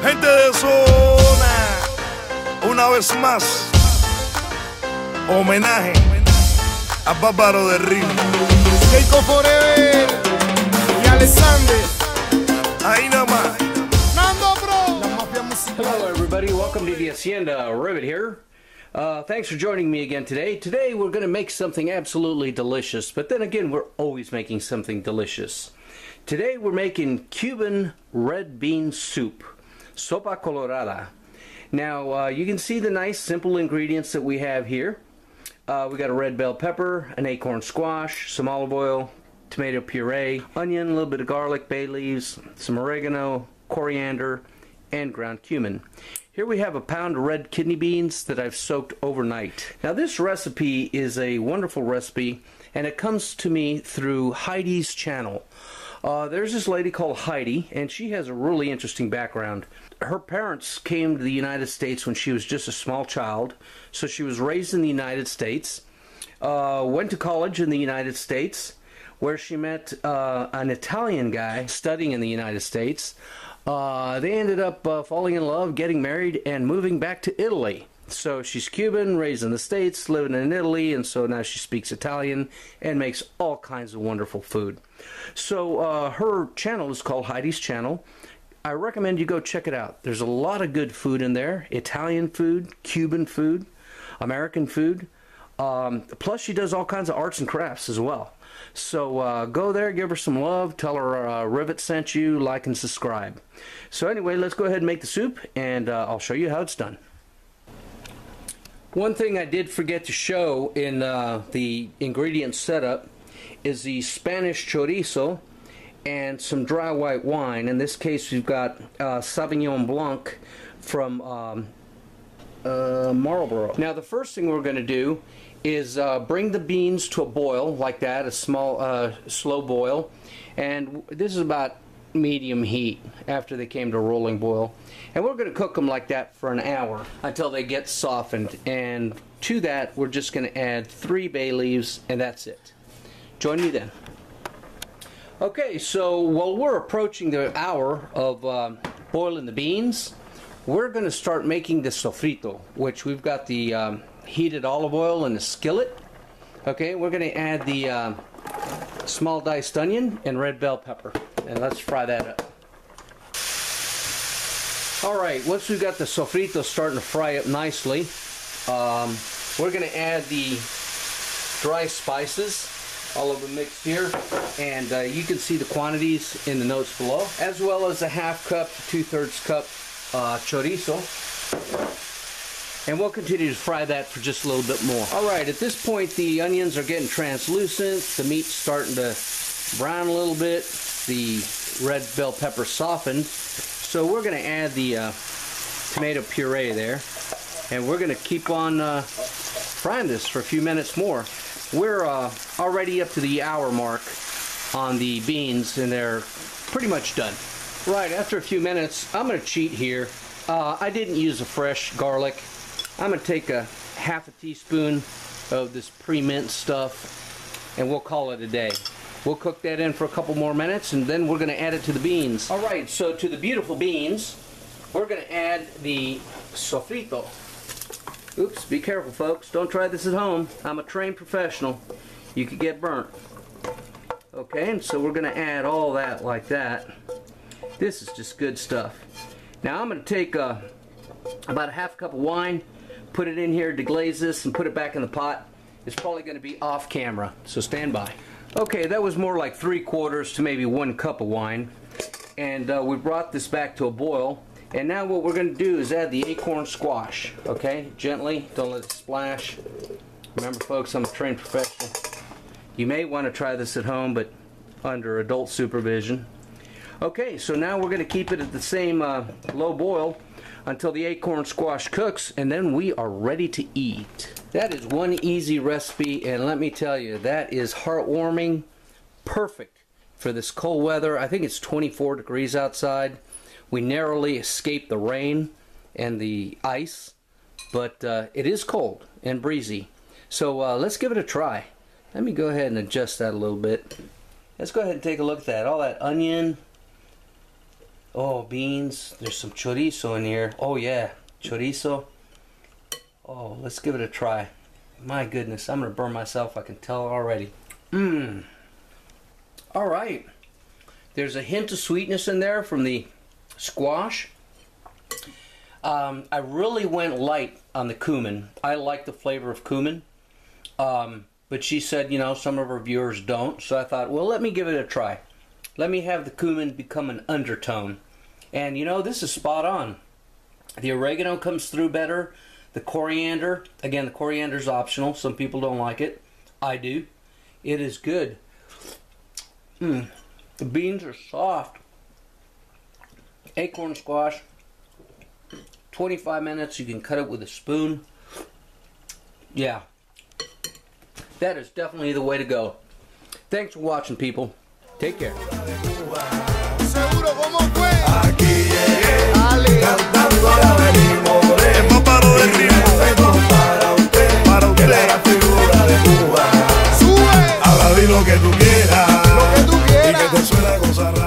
Gente de zona, una vez más, homenaje a Bárbaro de Ritmo. Keiko Forever y Alexander. Ahí nada más. Nando Bro. La mafia musical. Hello everybody, welcome to the Hacienda. Rivet here. Thanks for joining me again today. Today we're going to make something absolutely delicious, but then again we're always making something delicious. Today we're making Cuban red bean soup, sopa colorada. Now you can see the nice simple ingredients that we have here. We got a red bell pepper, an acorn squash, some olive oil, tomato puree, onion, a little bit of garlic, bay leaves, some oregano, coriander, and ground cumin. Here we have a pound of red kidney beans that I've soaked overnight. Now this recipe is a wonderful recipe, and it comes to me through Heidi's channel. There's this lady called Heidi, and she has a really interesting background. Her parents came to the United States when she was just a small child, so she was raised in the United States, went to college in the United States, where she met an Italian guy studying in the United States. They ended up falling in love, getting married, and moving back to Italy. So she's Cuban, raised in the States, living in Italy, and so now she speaks Italian and makes all kinds of wonderful food. So her channel is called Heidi's Channel. I recommend you go check it out. There's a lot of good food in there. Italian food, Cuban food, American food. Plus she does all kinds of arts and crafts as well. So go there, give her some love, tell her Rivet sent you, like and subscribe. So anyway, let's go ahead and make the soup, and I'll show you how it's done. One thing I did forget to show in the ingredient setup is the Spanish chorizo and some dry white wine. In this case we've got Sauvignon Blanc from Marlborough. Now the first thing we're going to do is bring the beans to a boil like that, a small slow boil, and this is about medium heat after they came to rolling boil, and we're going to cook them like that for an hour until they get softened. And to that we're just going to add 3 bay leaves, and that's it. Join me then. Okay, so while we're approaching the hour of boiling the beans, we're going to start making the sofrito, which we've got the heated olive oil in the skillet. Okay, we're going to add the small diced onion and red bell pepper, and let's fry that up. Alright, once we've got the sofrito starting to fry up nicely, we're going to add the dry spices, all of them mixed here, and you can see the quantities in the notes below, as well as a half cup to 2/3 cup chorizo. And we'll continue to fry that for just a little bit more. Alright, at this point the onions are getting translucent, the meat's starting to brown a little bit, the red bell pepper softened, so we're going to add the tomato puree there, and we're going to keep on frying this for a few minutes more. We're already up to the hour mark on the beans, and they're pretty much done. Right, after a few minutes, I'm going to cheat here. I didn't use a fresh garlic. I'm going to take a half a teaspoon of this pre-mint stuff, and we'll call it a day. We'll cook that in for a couple more minutes, and then we're going to add it to the beans. Alright, so to the beautiful beans, we're going to add the sofrito. Oops, be careful folks, don't try this at home. I'm a trained professional. You could get burnt. Okay, and so we're going to add all that like that. This is just good stuff. Now I'm going to take about a half cup of wine, put it in here, deglaze this, and put it back in the pot. It's probably going to be off camera, so stand by. Okay, that was more like 3/4 to maybe 1 cup of wine, and we brought this back to a boil. And now what we're going to do is add the acorn squash. Okay, gently, don't let it splash. Remember folks, I'm a trained professional. You may want to try this at home, but under adult supervision. Okay, so now we're going to keep it at the same low boil until the acorn squash cooks, and then we are ready to eat. That is one easy recipe, and let me tell you, that is heartwarming, perfect for this cold weather. I think it's 24 degrees outside. We narrowly escaped the rain and the ice, but it is cold and breezy. So let's give it a try. Let me go ahead and adjust that a little bit. Let's go ahead and take a look at that. All that onion, Oh, beans. There's some chorizo in here. Oh yeah, chorizo. Oh, let's give it a try. My goodness, I'm gonna burn myself, I can tell already. Mmm. Alright. There's a hint of sweetness in there from the squash. I really went light on the cumin. I like the flavor of cumin. But she said, you know, some of her viewers don't. So I thought, well, let me give it a try. Let me have the cumin become an undertone. And you know, this is spot on. The oregano comes through better. The coriander, again, the coriander is optional. Some people don't like it. I do. It is good. The beans are soft. Acorn squash. 25 minutes. You can cut it with a spoon. Yeah. That is definitely the way to go. Thanks for watching, people. Take care. Seguro, ¿cómo fue? Aquí llegué, Dale. cantando la venimos de el páparo de ritmo para usted, que era la figura de Cuba. Sube Ahora di lo que tú quieras, lo que tú y quieras. que te suena cosa rara.